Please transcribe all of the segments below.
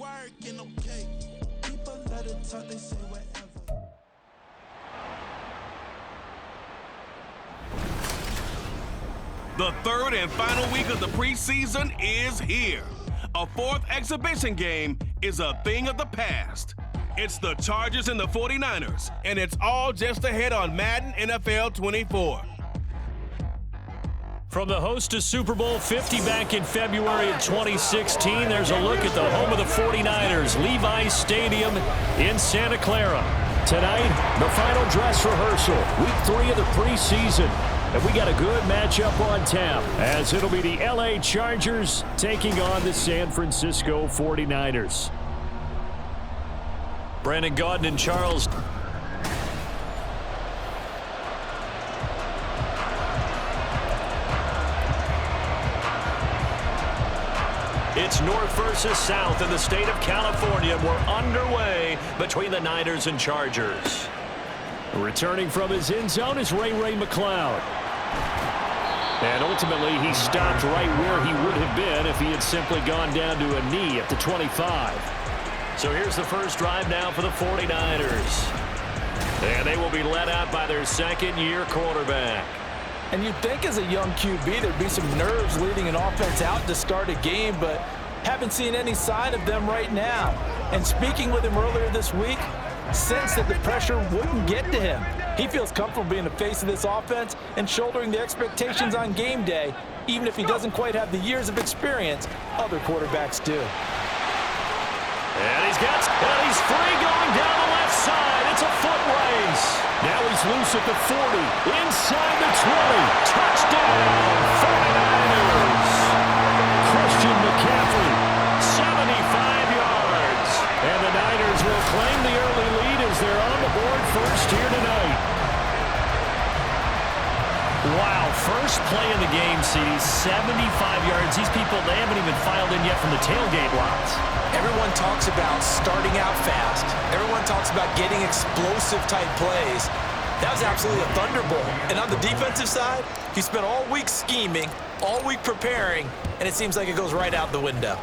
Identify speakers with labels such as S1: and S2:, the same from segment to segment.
S1: working, okay. People let it talk, they say whatever.
S2: The third and final week of the preseason is here. A fourth exhibition game is a thing of the past. It's the Chargers and the 49ers, and it's all just ahead on Madden NFL 24.
S3: From the host to Super Bowl 50 back in February of 2016, there's a look at the home of the 49ers, Levi's Stadium in Santa Clara. Tonight, the final dress rehearsal, week 3 of the preseason. And we got a good matchup on tap, as it'll be the LA Chargers taking on the San Francisco 49ers. Brandon Gaudin and Charles. It's north versus south in the state of California. We're underway between the Niners and Chargers. Returning from his end zone is Ray McCloud. And ultimately, he stopped right where he would have been if he had simply gone down to a knee at the 25. So here's the first drive now for the 49ers. And they will be led out by their second-year quarterback.
S4: And you'd think as a young QB there'd be some nerves leading an offense out to start a game, but haven't seen any sign of them right now. And speaking with him earlier this week, sensed that the pressure wouldn't get to him. He feels comfortable being the face of this offense and shouldering the expectations on game day, even if he doesn't quite have the years of experience other quarterbacks do.
S3: And he's free going down the left side. It's a foot race. Now he's loose at the 40, inside the 20. Touchdown, 49ers. Christian McCaffrey, 75 yards. And the Niners will claim the early lead as they're on the board first here tonight. Wow, first play in the game, CD, 75 yards. These people, they haven't even filed in yet from the tailgate lots.
S4: Everyone talks about starting out fast. Everyone talks about getting explosive-type plays. That was absolutely a thunderbolt. And on the defensive side, he spent all week scheming, all week preparing, and it seems like it goes right out the window.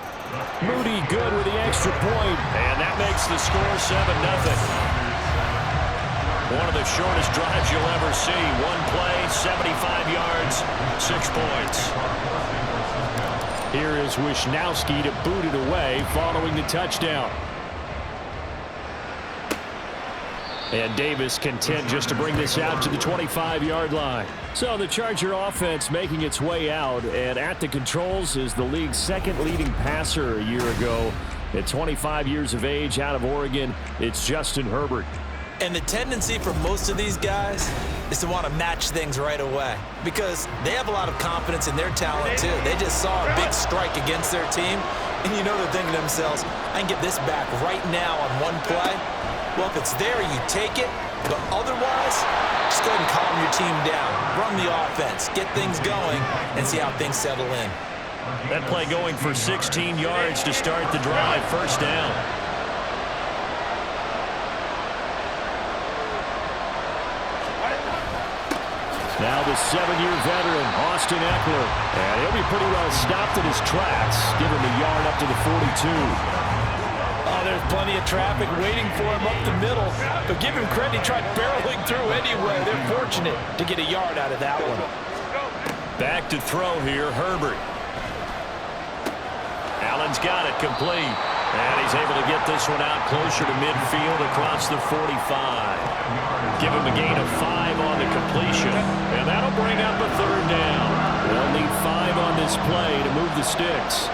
S3: Moody good with the extra point, and that makes the score 7-0. One of the shortest drives you'll ever see. One play, 75 yards, 6 points. Here is Wisnowski to boot it away following the touchdown. And Davis content just to bring this out to the 25-yard line. So the Charger offense making its way out, and at the controls is the league's second leading passer a year ago. At 25 years of age, out of Oregon, it's Justin Herbert.
S4: And the tendency for most of these guys is to want to match things right away because they have a lot of confidence in their talent too. They just saw a big strike against their team, and you know they're thinking to themselves, I can get this back right now on one play. Well, if it's there, you take it, but otherwise, just go ahead and calm your team down. Run the offense, get things going, and see how things settle in.
S3: That play going for 16 yards to start the drive, first down. Now the 7-year veteran, Austin Eckler. And he'll be pretty well stopped in his tracks. Give him a yard up to the 42.
S4: Oh, there's plenty of traffic waiting for him up the middle. But give him credit, he tried barreling through anyway. They're fortunate to get a yard out of that one.
S3: Back to throw here, Herbert. Allen's got it complete. And he's able to get this one out closer to midfield across the 45. Give him a gain of 5 on the completion. And that'll bring up a third down. They'll need 5 on this play to move the sticks.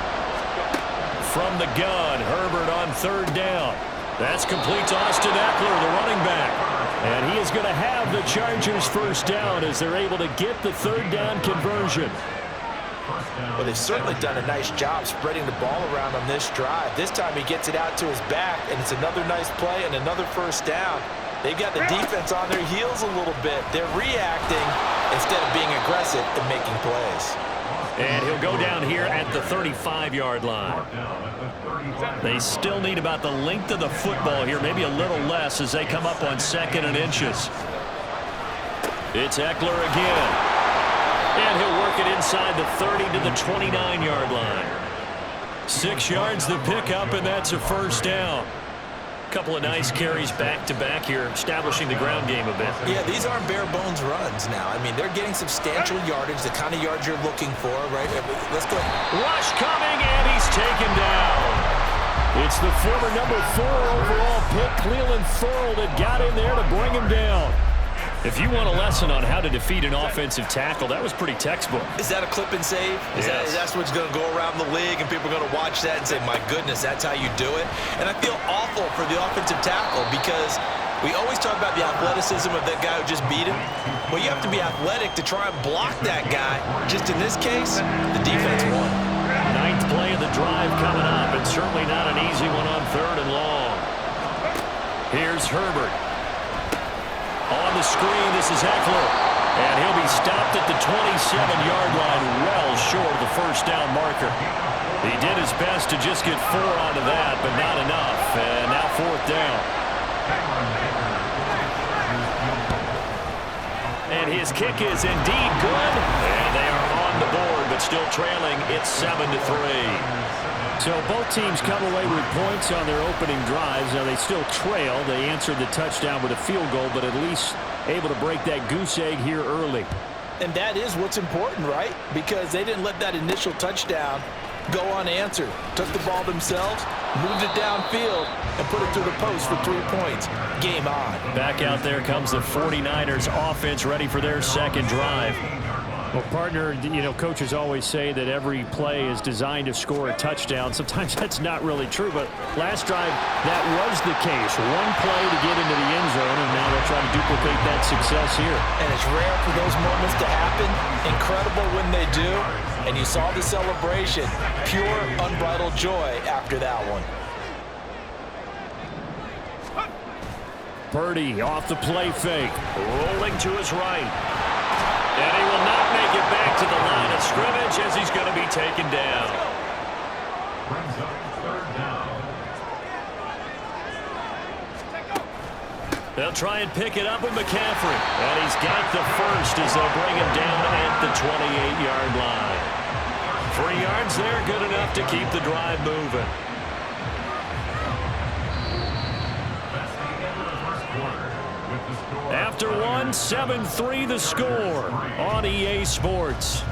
S3: From the gun, Herbert on third down. That's complete to Austin Eckler, the running back. And he is going to have the Chargers first down as they're able to get the third down conversion.
S4: Well, they've certainly done a nice job spreading the ball around on this drive. This time he gets it out to his back, and it's another nice play and another first down. They've got the defense on their heels a little bit. They're reacting instead of being aggressive and making plays.
S3: And he'll go down here at the 35-yard line. They still need about the length of the football here, maybe a little less as they come up on 2nd and inches. It's Eckler again. And he'll work it inside the 30 to the 29-yard line. 6 yards the pickup, and that's a first down. Couple of nice carries back-to-back here, establishing the ground game a bit.
S4: Yeah, these aren't bare-bones runs now. I mean, they're getting substantial yardage, the kind of yards you're looking for, right? Let's go.
S3: Rush coming, and he's taken down. It's the former number 4 overall pick, Cleveland Thorold, that got in there to bring him down. If you want a lesson on how to defeat an offensive tackle, that was pretty textbook.
S4: Is that a clip and save? That's what's going to go around the league, and people are going to watch that and say, my goodness, that's how you do it? And I feel awful for the offensive tackle because we always talk about the athleticism of that guy who just beat him. Well, you have to be athletic to try and block that guy. Just in this case, the defense won.
S3: 9th play of the drive coming up, and certainly not an easy one on 3rd and long. Here's Herbert. On the screen, this is Eckler. And he'll be stopped at the 27-yard line, well short of the first down marker. He did his best to just get 4 out of that, but not enough. And now 4th down. And his kick is indeed good. And they are on the board, but still trailing. It's 7-3. So both teams come away with points on their opening drives. Now they still trail. They answered the touchdown with a field goal, but at least able to break that goose egg here early.
S4: And that is what's important, right? Because they didn't let that initial touchdown go unanswered. Took the ball themselves, moved it downfield, and put it through the post for 3 points. Game on.
S3: Back out there comes the 49ers offense ready for their second drive. Well, partner, you know, coaches always say that every play is designed to score a touchdown. Sometimes that's not really true, but last drive, that was the case. One play to get into the end zone, and now they'll try to duplicate that success here.
S4: And it's rare for those moments to happen. Incredible when they do. And you saw the celebration. Pure, unbridled joy after that one.
S3: Purdy off the play fake. Rolling to his right. And he will not make it back to the line of scrimmage as he's going to be taken down. They'll try and pick it up with McCaffrey. And he's got the first as they'll bring him down at the 28-yard line. 3 yards there, good enough to keep the drive moving. After 7-3 the score on EA Sports.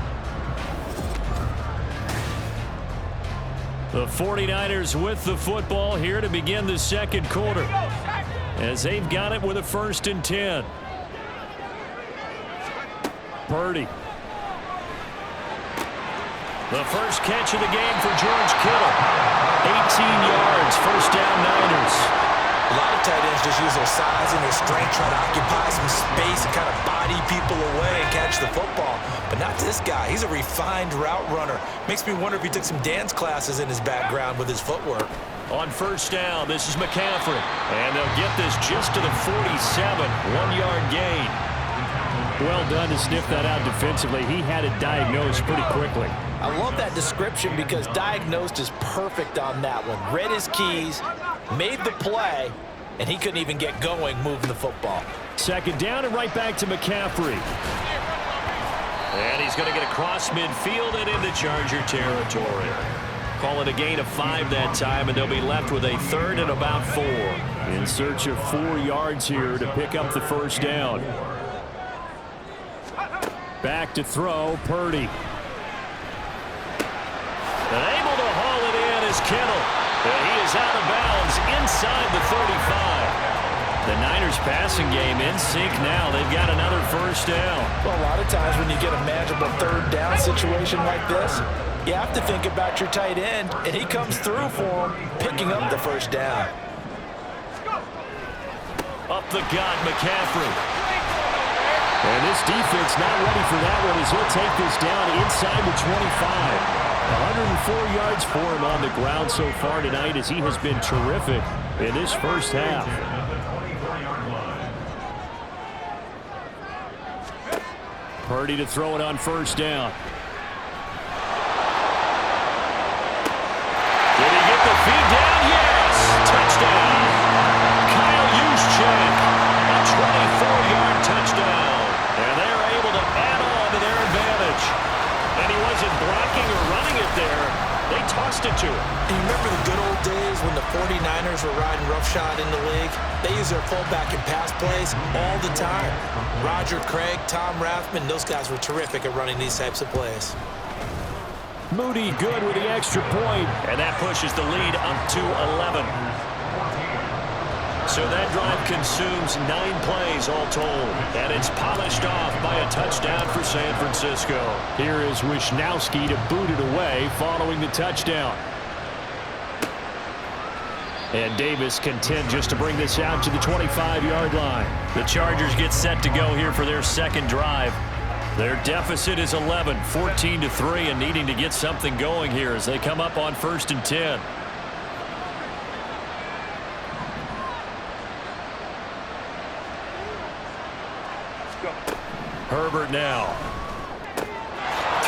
S3: The 49ers with the football here to begin the second quarter, as they've got it with a 1st and 10. Purdy. The first catch of the game for George Kittle. 18 yards, first down Niners.
S4: A lot of tight ends just use their size and their strength, try to occupy some space and kind of body people away and catch the football. But not this guy. He's a refined route runner. Makes me wonder if he took some dance classes in his background with his footwork.
S3: On first down, this is McCaffrey. And they'll get this just to the 47, 1-yard gain. Well done to sniff that out defensively. He had it diagnosed pretty quickly.
S4: I love that description because diagnosed is perfect on that one. Read his keys, made the play, and he couldn't even get going moving the football.
S3: Second down and right back to McCaffrey. And he's going to get across midfield and into Charger territory. Call it a gain of 5 that time, and they'll be left with a 3rd and about 4. In search of 4 yards here to pick up the first down. Back to throw, Purdy. And able to haul it in is Kittle. And he is out of bounds inside the 35. The Niners passing game in sync now. They've got another first down.
S4: Well, a lot of times when you get a manageable 3rd down situation like this, you have to think about your tight end, and he comes through for him, picking up the first down.
S3: Up the gut, McCaffrey. And this defense not ready for that one as he'll take this down inside the 25. 104 yards for him on the ground so far tonight as he has been terrific in this first half. Purdy to throw it on first down. Did he get the feed down? Yes! Touchdown! Kyle Juszczyk, a 24-yard touchdown. And they're able to add on to their advantage. And he wasn't blocking or running it there. They tossed it to him.
S4: And you remember the good old days when the 49ers were riding roughshod in the league? They use their fullback and pass plays all the time. Roger Craig, Tom Rathman, those guys were terrific at running these types of plays.
S3: Moody good with the extra point, and that pushes the lead up to 11. So that drive consumes 9 plays all told, and it's polished off by a touchdown for San Francisco. Here is Wisnowski to boot it away following the touchdown. And Davis content just to bring this out to the 25-yard line. The Chargers get set to go here for their second drive. Their deficit is 11, 14-3, and needing to get something going here as they come up on 1st and 10. Herbert now.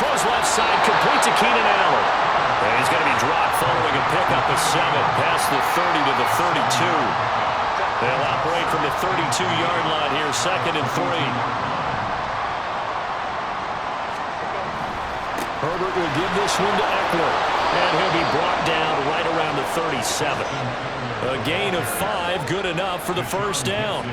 S3: Throws left side, complete to Keenan Allen. And he's going to be dropped following a pickup of 7 past the 30 to the 32. They'll operate from the 32-yard line here, 2nd and 3. Herbert will give this one to Eckler. And he'll be brought down right around the 37. A gain of 5, good enough for the first down.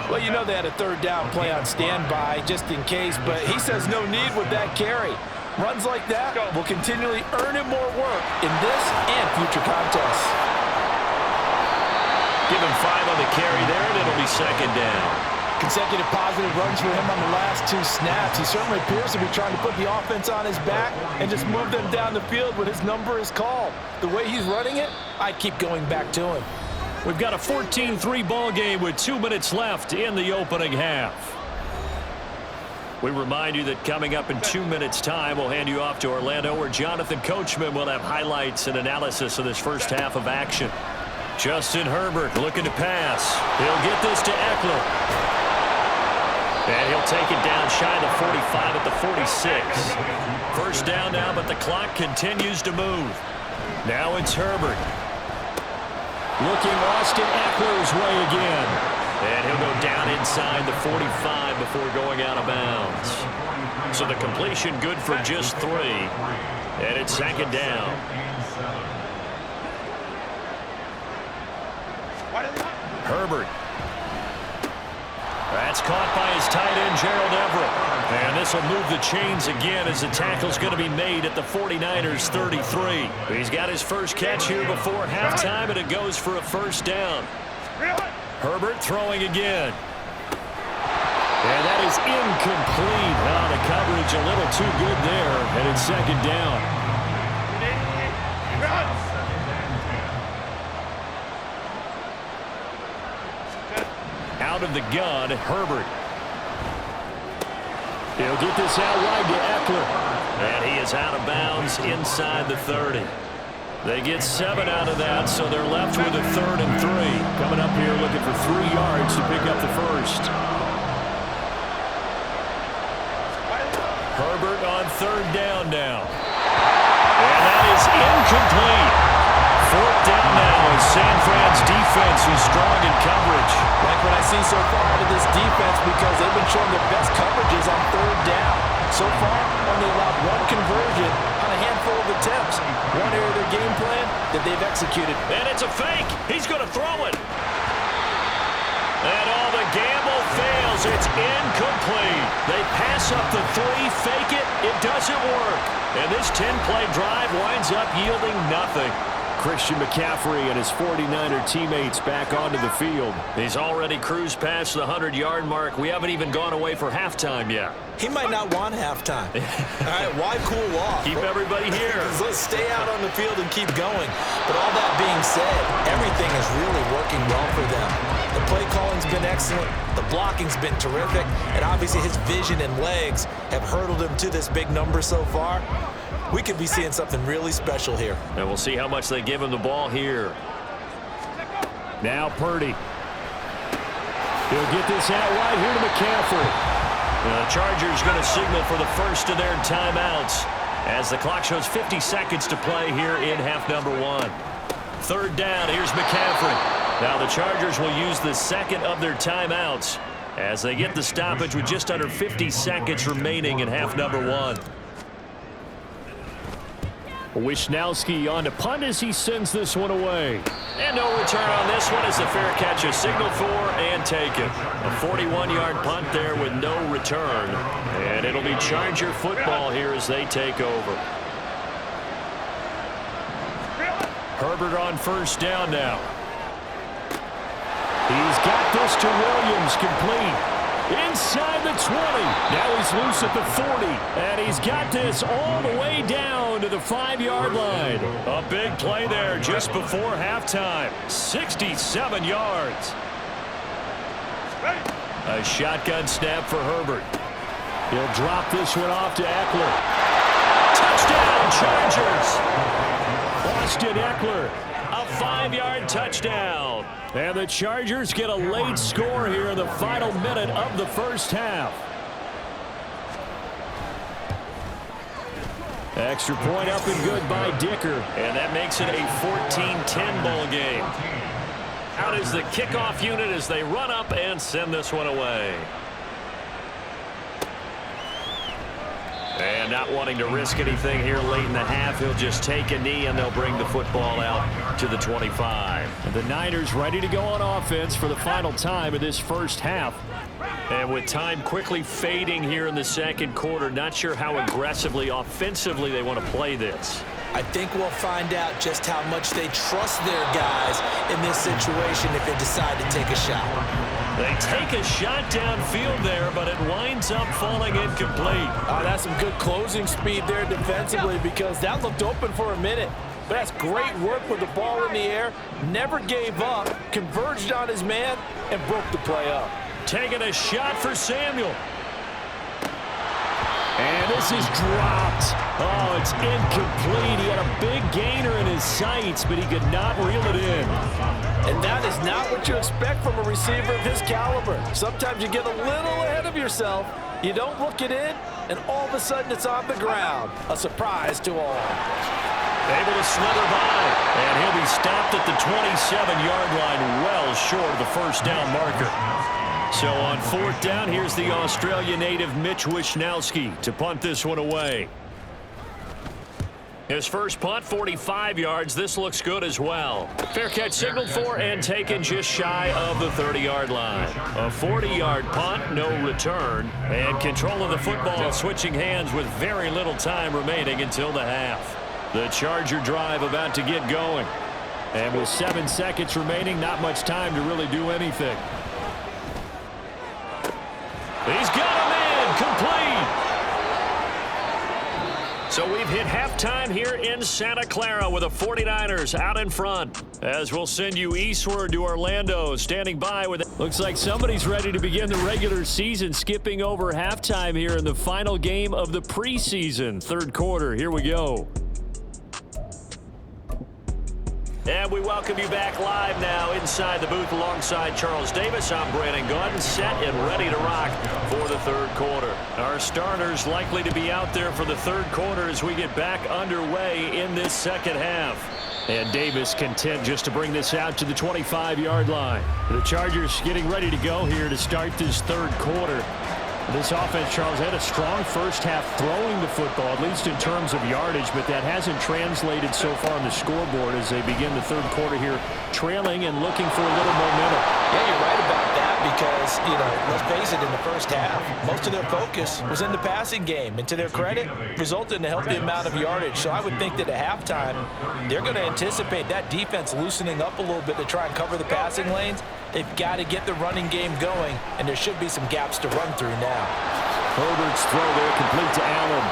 S5: Well, you know they had a 3rd down play on standby just in case, but he says no need with that carry. Runs like that will continually earn him more work in this and future contests.
S3: Give him 5 on the carry there, and it'll be 2nd down.
S5: Consecutive positive runs for him on the last 2 snaps. He certainly appears to be trying to put the offense on his back and just move them down the field when his number is called. The way he's running it, I keep going back to him.
S3: We've got a 14-3 ball game with 2 minutes left in the opening half. We remind you that coming up in 2 minutes' time, we'll hand you off to Orlando, where Jonathan Coachman will have highlights and analysis of this first half of action. Justin Herbert looking to pass. He'll get this to Eckler. And he'll take it down shy of the 45 at the 46. First down now, but the clock continues to move. Now it's Herbert. Looking Austin Eckler's way again. And he'll go down inside the 45 before going out of bounds. So the completion good for just 3. And it's 2nd down. Herbert. That's caught by his tight end, Gerald Everett. And this will move the chains again as the tackle's going to be made at the 49ers 33. He's got his first catch here before halftime, and it goes for a first down. Herbert throwing again. And that is incomplete. Now the coverage a little too good there, and it's 2nd down. Out of the gun, Herbert. He'll get this out wide to Eckler. And he is out of bounds inside the 30. They get 7 out of that, so they're left with a 3rd and 3. Coming up here looking for 3 yards to pick up the first. Herbert on 3rd down now. And that is incomplete. 4th down now as San Fran's defense is strong in coverage.
S5: Like what I see so far out of this defense, because they've been showing their best coverages on 3rd down. So far, only allowed 1 conversion on a handful of attempts. One area of their game plan that they've executed.
S3: And it's a fake. He's going to throw it. And all the gamble fails. It's incomplete. They pass up the 3, fake it. It doesn't work. And this 10-play drive winds up yielding nothing. Christian McCaffrey and his 49er teammates back onto the field. He's already cruised past the 100-yard mark. We haven't even gone away for halftime yet.
S4: He might not want halftime. All right, why cool off?
S3: Keep everybody here.
S4: Let's stay out on the field and keep going. But all that being said, everything is really working well for them. The play calling's been excellent. The blocking's been terrific. And obviously his vision and legs have hurdled him to this big number so far. We could be seeing something really special here.
S3: And we'll see how much they give him the ball here. Now Purdy. He'll get this out wide here to McCaffrey. The Chargers going to signal for the first of their timeouts as the clock shows 50 seconds to play here in half number 1. 3rd down, here's McCaffrey. Now the Chargers will use the second of their timeouts as they get the stoppage with just under 50 seconds remaining in half number 1. Wisnowski on to punt as he sends this one away. And no return on this one as the fair catch is signaled for and taken. A 41-yard punt there with no return. And it'll be Charger football here as they take over. Herbert on first down now. He's got this to Williams, complete. Inside the 20. Now he's loose at the 40. And he's got this all the way down to the 5-yard line. A big play there just before halftime. 67 yards. A shotgun snap for Herbert. He'll drop this one off to Eckler. Touchdown, Chargers. Austin Eckler, a 5-yard touchdown. And the Chargers get a late score here in the final minute of the first half. Extra point up and good by Dicker. And that makes it a 14-10 ball game. Out is the kickoff unit as they run up and send this one away. And not wanting to risk anything here late in the half, he'll just take a knee and they'll bring the football out to the 25. And the Niners ready to go on offense for the final time of this first half. And with time quickly fading here in the second quarter, not sure how aggressively, offensively they want to play this.
S4: I think we'll find out just how much they trust their guys in this situation if they decide to take a shot.
S3: They take a shot downfield there, but it winds up falling incomplete.
S5: Oh, that's some good closing speed there defensively because that looked open for a minute. But that's great work with the ball in the air. Never gave up, converged on his man, and broke the play up.
S3: Taking a shot for Samuel. And this is dropped. Oh, it's incomplete. He had a big gainer in his sights, but he could not reel it in.
S5: And that is not what you expect from a receiver of his caliber. Sometimes you get a little ahead of yourself. You don't look it in, and all of a sudden it's on the ground. A surprise to all.
S3: Able to slither by, and he'll be stopped at the 27-yard line, well short of the first down marker. So on fourth down, here's the Australia native Mitch Wisnowski to punt this one away. His first punt, 45 yards. This looks good as well. Fair catch signaled for and taken just shy of the 30-yard line. A 40-yard punt, no return. And control of the football switching hands with very little time remaining until the half. The Charger drive about to get going. And with 7 seconds remaining, not much time to really do anything. He's got him in, complete. So we've hit halftime here in Santa Clara with the 49ers out in front. As we'll send you eastward to Orlando, standing by with it. Looks like somebody's ready to begin the regular season, skipping over halftime here in the final game of the preseason. Third quarter, here we go. And we welcome you back live now inside the booth alongside Charles Davis. I'm Brandon Gaudin, set and ready to rock for the third quarter. Our starters likely to be out there for the third quarter as we get back underway in this second half. And Davis content just to bring this out to the 25-yard line. The Chargers getting ready to go here to start this third quarter. This offense, Charles, had a strong first half throwing the football, at least in terms of yardage, but that hasn't translated so far on the scoreboard as they begin the third quarter here, trailing and looking for a little momentum.
S4: Yeah, you're right about that because, let's face it, in the first half, most of their focus was in the passing game. And to their credit, resulted in a healthy amount of yardage. So I would think that at halftime, they're going to anticipate that defense loosening up a little bit to try and cover the passing lanes. They've got to get the running game going, and there should be some gaps to run through now.
S3: Herbert's throw there complete to Allen.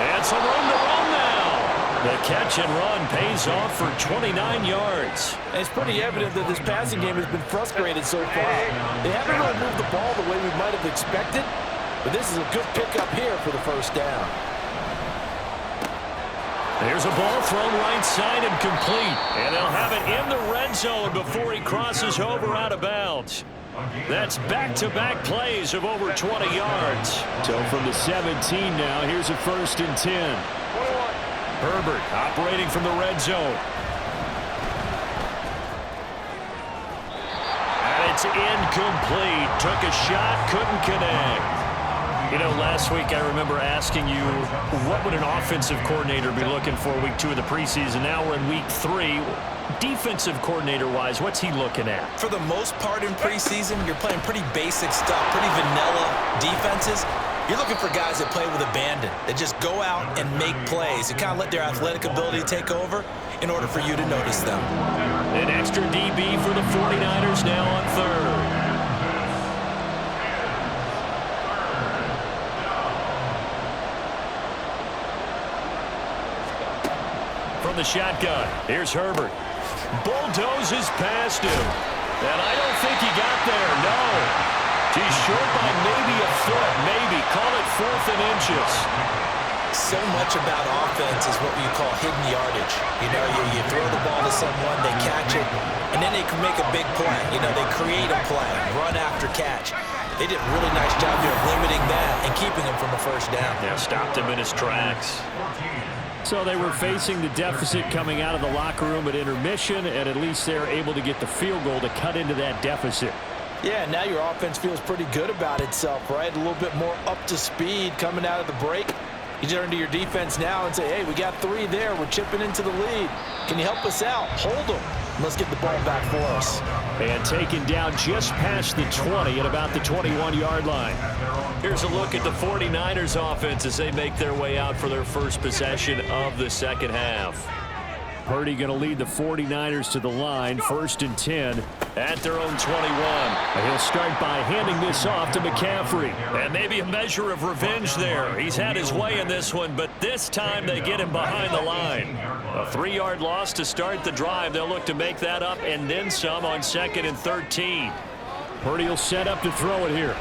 S3: And some room to run now. The catch and run pays off for 29 yards.
S5: And it's pretty evident that this passing game has been frustrated so far. They haven't really moved the ball the way we might have expected, but this is a good pickup here for the first down.
S3: There's a ball thrown right side and complete. And they'll have it in the red zone before he crosses over out of bounds. That's back-to-back plays of over 20 yards. So from the 17 now, here's a 1st and 10. Herbert operating from the red zone. And it's incomplete. Took a shot, couldn't connect. You know, last week I remember asking you, what would an offensive coordinator be looking for week 2 of the preseason? Now we're in week 3. Defensive coordinator-wise, what's he looking at?
S4: For the most part in preseason, you're playing pretty basic stuff, pretty vanilla defenses. You're looking for guys that play with abandon, that just go out and make plays and kind of let their athletic ability take over in order for you to notice them.
S3: An extra DB for the 49ers now on third. From the shotgun, here's Herbert. Bulldozes past him. And I don't think he got there, no. He's short by maybe a foot, maybe. Call it 4th and inches.
S4: So much about offense is what you call hidden yardage. You know, you throw the ball to someone, they catch it, and then they can make a big play. You know, they create a play, run after catch. They did a really nice job there of limiting that and keeping him from a first down.
S3: Yeah, stopped him in his tracks. So they were facing the deficit coming out of the locker room at intermission, and at least they're able to get the field goal to cut into that deficit.
S5: Yeah, now your offense feels pretty good about itself, right? A little bit more up to speed coming out of the break. You turn to your defense now and say, hey, we got 3 there. We're chipping into the lead. Can you help us out? Hold them. Let's get the ball back for us.
S3: And taken down just past the 20 at about the 21-yard line. Here's a look at the 49ers offense as they make their way out for their first possession of the second half. Purdy going to lead the 49ers to the line, 1st and 10 at their own 21. And he'll start by handing this off to McCaffrey. And maybe a measure of revenge there. He's had his way in this one, but this time they get him behind the line. A 3-yard loss to start the drive. They'll look to make that up and then some on 2nd and 13. Purdy will set up to throw it here.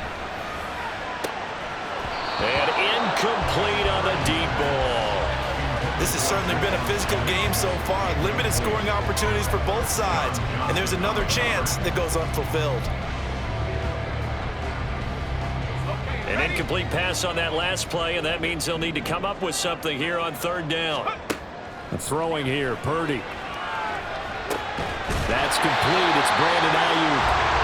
S3: And incomplete on the deep ball.
S4: This has certainly been a physical game so far. Limited scoring opportunities for both sides. And there's another chance that goes unfulfilled.
S3: An incomplete pass on that last play, and that means they'll need to come up with something here on 3rd down. Throwing here, Purdy. That's complete. It's Brandon Ayuk.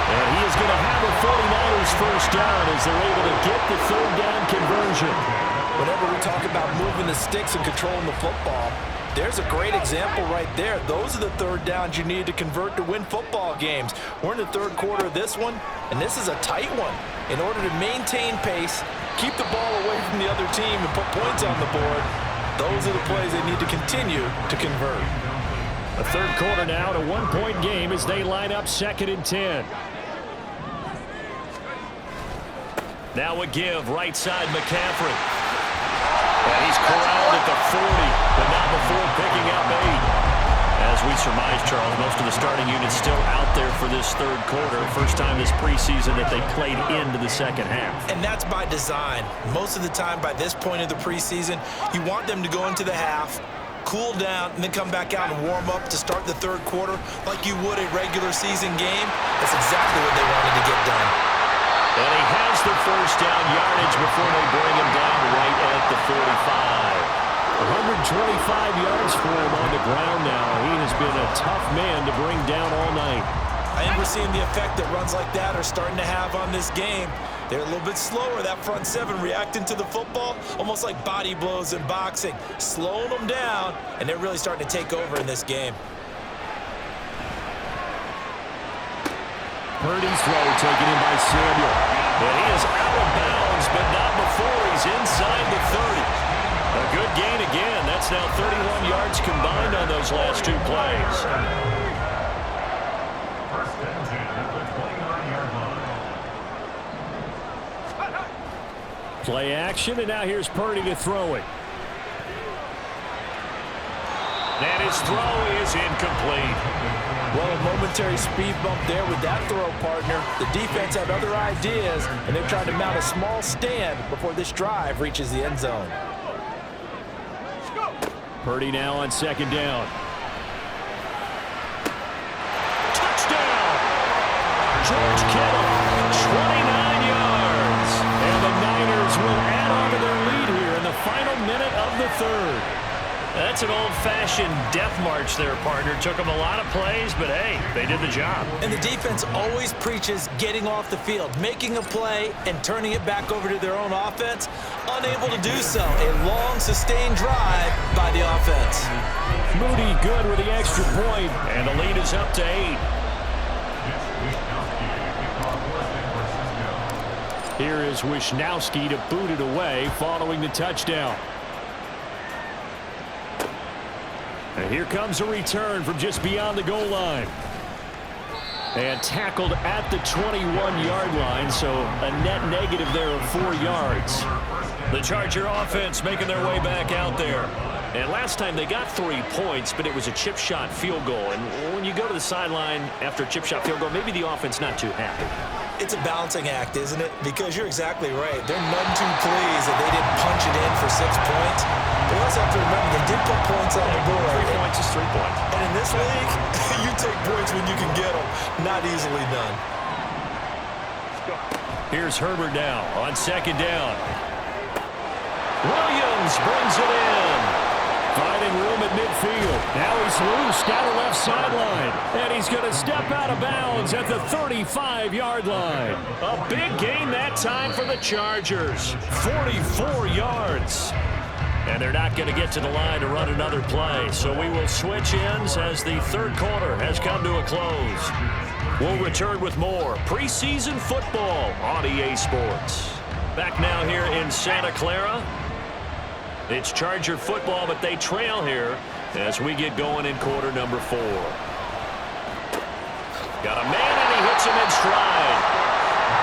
S3: And he is going to have a 49ers first down as they're able to get the 3rd down conversion.
S5: Whenever we talk about moving the sticks and controlling the football, there's a great example right there. Those are the 3rd downs you need to convert to win football games. We're in the 3rd quarter of this one, and this is a tight one. In order to maintain pace, keep the ball away from the other team, and put points on the board, those are the plays they need to continue to convert.
S3: A 3rd quarter now, a 1-point game as they line up 2nd and 10. Now a give, right side McCaffrey. And he's corralled at the 40, but not before picking up 8. As we surmise, Charles, most of the starting units still out there for this 3rd quarter. First time this preseason that they played into the second half.
S4: And that's by design. Most of the time by this point of the preseason, you want them to go into the half, cool down, and then come back out and warm up to start the 3rd quarter like you would a regular season game. That's exactly what they wanted to get done.
S3: And he has the first down yardage before they bring him down right at the 45. 125 yards for him on the ground now. He has been a tough man to bring down all night.
S4: I think we're seeing the effect that runs like that are starting to have on this game. They're a little bit slower, that front 7 reacting to the football, almost like body blows in boxing, slowing them down, and they're really starting to take over in this game.
S3: Purdy's throw taken in by Samuel. And he is out of bounds, but not before he's inside the 30. A good gain again. That's now 31 yards combined on those last 2 plays. Play action, and now here's Purdy to throw it. And his throw is incomplete.
S5: Well, a momentary speed bump there with that throw, partner. The defense had other ideas, and they're trying to mount a small stand before this drive reaches the end zone.
S3: Purdy now on 2nd down. Touchdown! George Kittle, 29 yards. And the Niners will add on to their lead here in the final minute of the 3rd. That's an old-fashioned death march there, partner. Took them a lot of plays, but hey, they did the job.
S4: And the defense always preaches getting off the field, making a play, and turning it back over to their own offense. Unable to do so. A long, sustained drive by the offense.
S3: Moody good with the extra point, and the lead is up to 8. Here is Wisnowski to boot it away following the touchdown. And here comes a return from just beyond the goal line. And tackled at the 21-yard line, so a net negative there of 4 yards. The Charger offense making their way back out there. And last time they got 3 points, but it was a chip shot field goal. And when you go to the sideline after a chip shot field goal, maybe the offense not too happy.
S4: It's a balancing act, isn't it? Because you're exactly right. They're none too pleased that they didn't punch it in for 6 points. But you also have to remember they did put points on the board.
S3: 3 points is 3 points.
S4: And in this league, you take points when you can get them. Not easily done.
S3: Here's Herbert now on 2nd down. Williams brings it in. Finding room at midfield. Now he's loose down the left sideline. And he's going to step out of bounds at the 35-yard line. A big gain that time for the Chargers. 44 yards. And they're not going to get to the line to run another play. So we will switch ends as the 3rd quarter has come to a close. We'll return with more preseason football on EA Sports. Back now here in Santa Clara. It's Charger football, but they trail here as we get going in quarter number 4. Got a man, and he hits him in stride.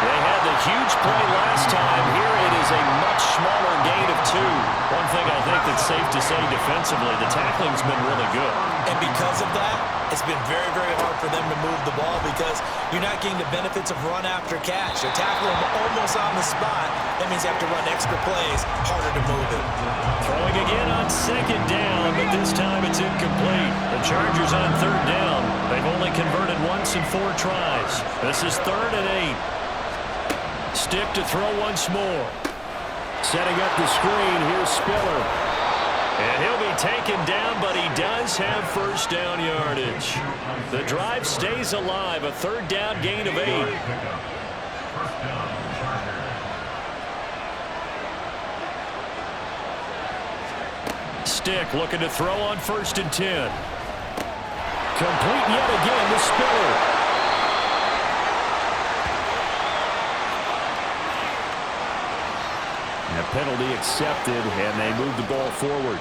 S3: They had the huge play last time. Here it is a much smaller gain of 2. One thing I think that's safe to say defensively, the tackling's been really good.
S4: And because of that, it's been very, very hard for them to move the ball because you're not getting the benefits of run after catch. You're tackling them almost on the spot. That means you have to run extra plays, harder to move it.
S3: Throwing again on 2nd down, but this time it's incomplete. The Chargers on 3rd down. They've only converted once in 4 tries. This is 3rd and 8. Stick to throw once more. Setting up the screen, here's Spiller. And he'll be taken down, but he does have 1st down yardage. The drive stays alive, a 3rd down gain of 8. Stick looking to throw on 1st and 10. Complete yet again to Spiller. And a penalty accepted, and they move the ball forward.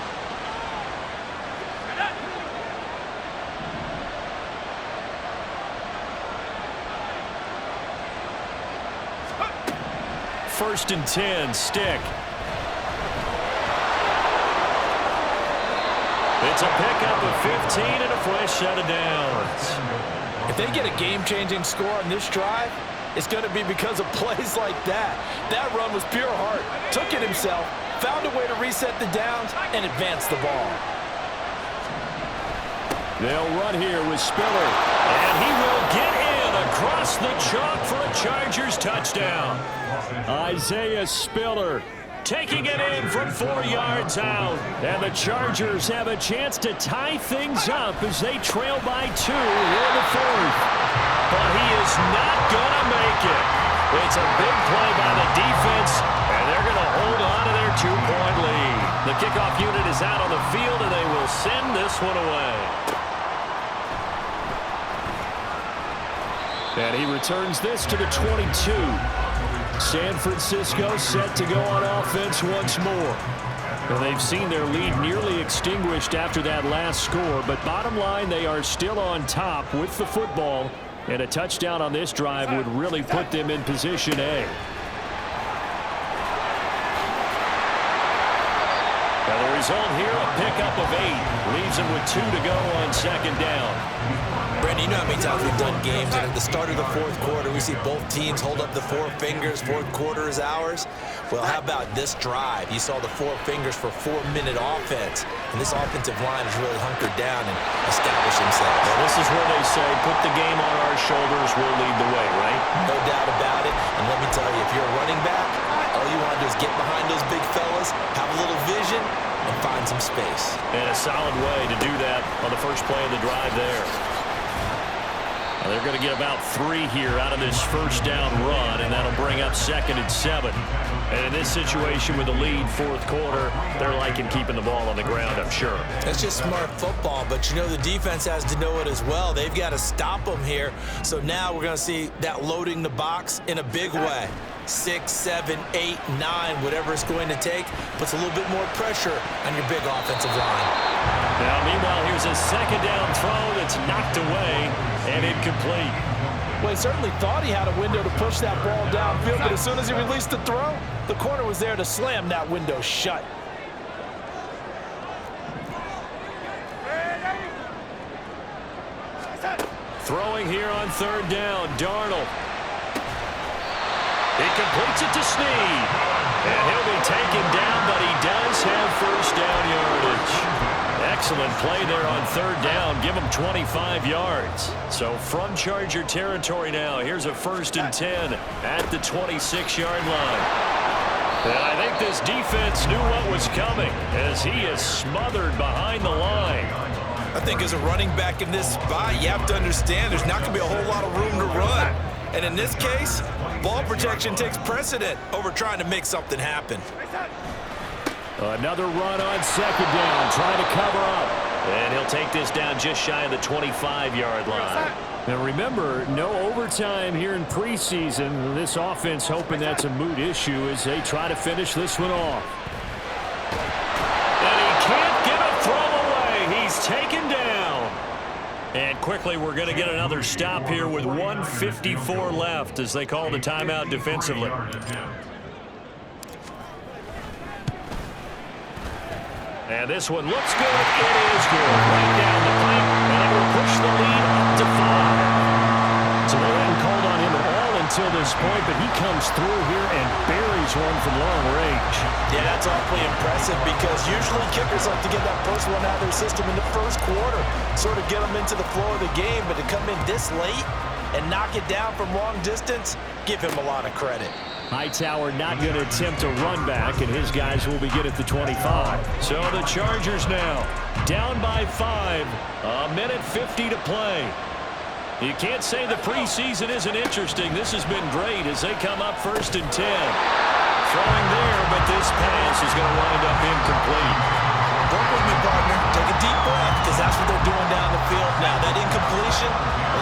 S3: First and 10, Stick. It's a pickup of 15 and a fresh set of downs.
S5: If they get a game-changing score on this drive, it's going to be because of plays like that. That run was pure heart. Took it himself, found a way to reset the downs, and advance the ball.
S3: They'll run here with Spiller. And he will get in across the chalk for a Chargers touchdown. Isaiah Spiller taking it in from 4 yards out. And the Chargers have a chance to tie things up as they trail by 2 here in the 4th. But he is not going to make it. It's a big play by the defense, and they're going to hold on to their 2-point lead. The kickoff unit is out on the field, and they will send this one away. And he returns this to the 22. San Francisco set to go on offense once more. And they've seen their lead nearly extinguished after that last score, but bottom line, they are still on top with the football, and a touchdown on this drive would really put them in position A. Now the result here, a pickup of 8. Leaves them with 2 to go on 2nd down.
S4: Brandon, you know how many times we've done games, and at the start of the 4th quarter, we see both teams hold up the 4 fingers, 4th quarter is ours. Well, how about this drive? You saw the 4 fingers for 4-minute offense, and this offensive line is really hunkered down, and establish themselves.
S3: Well, this is where they say, put the game on our shoulders, we'll lead the way, right?
S4: No doubt about it. And let me tell you, if you're a running back, all you want to do is get behind those big fellas, have a little vision, and find some space.
S3: And a solid way to do that on the first play of the drive there. Well, they're going to get about 3 here out of this first down run, and that'll bring up 2nd and 7. And in this situation with the lead, 4th quarter, they're liking keeping the ball on the ground, I'm sure.
S4: That's just smart football, but you know the defense has to know it as well. They've got to stop them here. So now we're going to see that loading the box in a big way. 6, 7, 8, 9, whatever it's going to take, puts a little bit more pressure on your big offensive line.
S3: Now, meanwhile, here's a 2nd down throw that's knocked away and incomplete.
S5: Well, he certainly thought he had a window to push that ball downfield, but as soon as he released the throw, the corner was there to slam that window shut.
S3: Throwing here on 3rd down, Darnold. He completes it to Snead. And he'll be taken down, but he does have first down yardage. Excellent play there on 3rd down. Give him 25 yards. So from Charger territory now, here's a 1st and 10 at the 26-yard line. And I think this defense knew what was coming as he is smothered behind the line.
S4: I think as a running back in this spot, you have to understand there's not going to be a whole lot of room to run. And in this case, ball protection takes precedent over trying to make something happen.
S3: Another run on 2nd down, trying to cover up. And he'll take this down just shy of the 25-yard line. Now remember, no overtime here in preseason. This offense hoping that's a moot issue as they try to finish this one off. And he can't get a throw away. He's taken down. And quickly we're going to get another stop here with 1:54 left as they call the timeout defensively. And this one looks good. It is good. Right down the pipe, and it will push the lead up to 5. So they hadn't called on him at all until this point, but he comes through here and buries one from long range.
S4: Yeah, that's awfully impressive because usually kickers like to get that first one out of their system in the first quarter, sort of get them into the flow of the game, but to come in this late and knock it down from long distance, give him a lot of credit.
S3: Hightower not going to attempt a run back, and his guys will begin at the 25. So the Chargers now down by 5. 1:50 to play. You can't say the preseason isn't interesting. This has been great as they come up 1st and 10. Throwing there, but this pass is going to wind up incomplete.
S4: Work with me, partner. Take a deep breath because that's what they're doing down the field now. That incompletion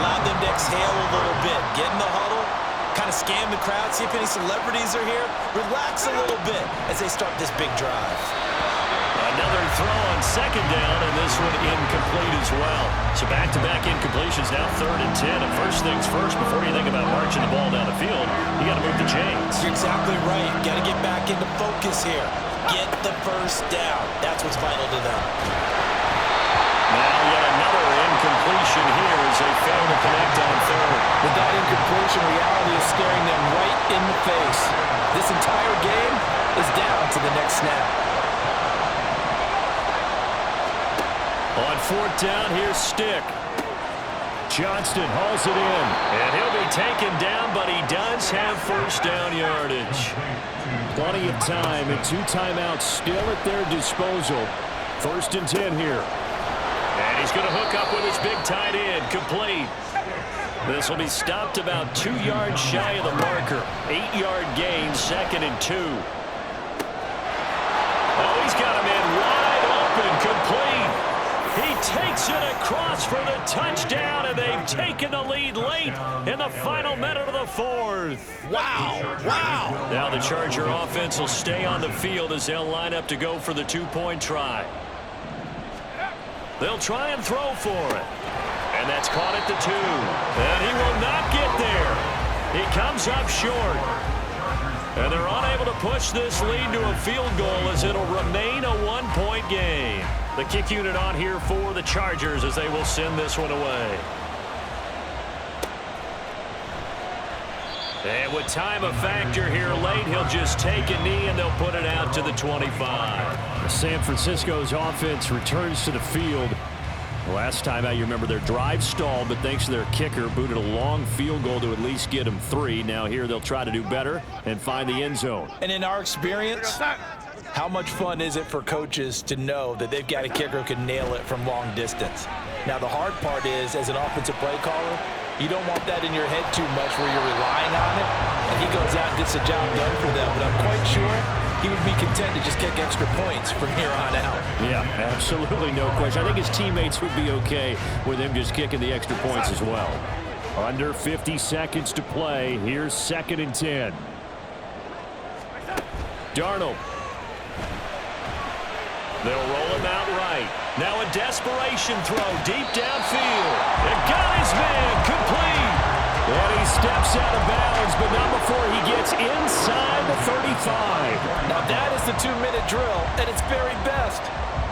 S4: allowed them to exhale a little bit. Get in the huddle. Kind of scan the crowd, see if any celebrities are here. Relax a little bit as they start this big drive.
S3: Another throw on 2nd down, and this one incomplete as well. So back-to-back incompletions, now 3rd and 10. And first things first, before you think about marching the ball down the field, you got to move the chains.
S4: You're exactly right. Got to get back into focus here. Get the first down. That's what's vital to them.
S3: Now yet another incompletion here as they fail to connect on 3rd.
S5: With that incompletion, reality is staring them right in the face. This entire game is down to the next snap.
S3: On 4th down, here's Stick. Johnston hauls it in. And he'll be taken down, but he does have first down yardage. Plenty of time and 2 timeouts still at their disposal. 1st and 10 here. And he's going to hook up with his big tight end. Complete. This will be stopped about 2 yards shy of the marker. 8-yard gain, 2nd and 2. Oh, he's got him in wide open. Complete. He takes it across for the touchdown, and they've taken the lead late in the final minute of the 4th.
S4: Wow, wow.
S3: Now the Charger offense will stay on the field as they'll line up to go for the 2-point try. They'll try and throw for it. And that's caught at the 2. And he will not get there. He comes up short. And they're unable to push this lead to a field goal as it'll remain a 1-point game. The kick unit on here for the Chargers as they will send this one away. And with time a factor here late, he'll just take a knee and they'll put it out to the 25. San Francisco's offense returns to the field. Last time out, you remember their drive stalled, but thanks to their kicker, booted a long field goal to at least get them 3. Now here they'll try to do better and find the end zone.
S5: And in our experience, how much fun is it for coaches to know that they've got a kicker who can nail it from long distance? Now, the hard part is, as an offensive play caller, you don't want that in your head too much where you're relying on it, and he goes out and gets the job done for them. But I'm quite sure he would be content to just kick extra points from here on out.
S3: Yeah, absolutely no question. I think his teammates would be okay with him just kicking the extra points as well. Under 50 seconds to play. Here's 2nd and 10. Darnold. They'll roll him out right. Now a desperation throw deep downfield. And got his man complete. And he steps out of bounds, but not before he gets inside the 35.
S5: Now that is the 2-minute drill at its very best.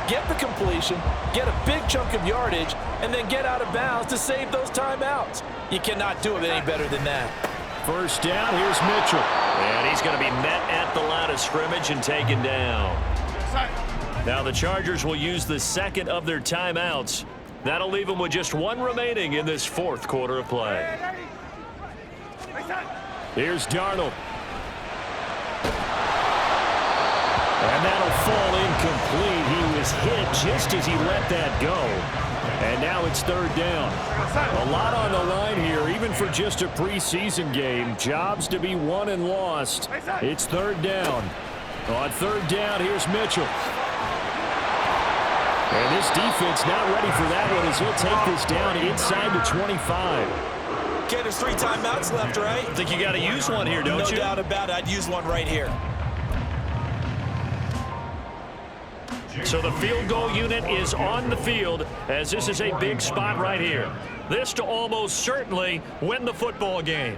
S5: Get the completion, get a big chunk of yardage, and then get out of bounds to save those timeouts. You cannot do it any better than that.
S3: First down, here's Mitchell. And he's going to be met at the line of scrimmage and taken down. Now the Chargers will use the 2nd of their timeouts. That'll leave them with just 1 remaining in this 4th quarter of play. Here's Darnold. And that'll fall incomplete. He was hit just as he let that go. And now it's 3rd down. A lot on the line here, even for just a preseason game. Jobs to be won and lost. It's 3rd down. On 3rd down, here's Mitchell. And this defense not ready for that one as he'll take this down inside the 25.
S4: Okay, there's 3 timeouts left, right?
S3: I think you got to use one here, don't you?
S4: No doubt about it. I'd use one right here.
S3: So the field goal unit is on the field as this is a big spot right here. This to almost certainly win the football game.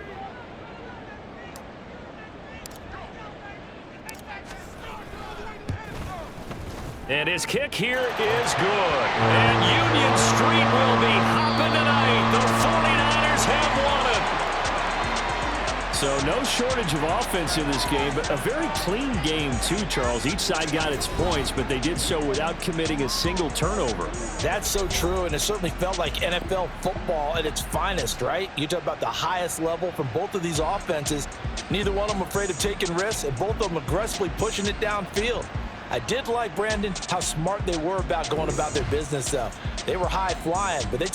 S3: And his kick here is good. And Union Street will be hopping tonight. The 49ers have won it. So no shortage of offense in this game, but a very clean game too, Charles. Each side got its points, but they did so without committing a single turnover.
S5: That's so true, and it certainly felt like NFL football at its finest, right? You talk about the highest level from both of these offenses. Neither one of them afraid of taking risks, and both of them aggressively pushing it downfield. I did like, Brandon, how smart they were about going about their business, though. They were high-flying, but they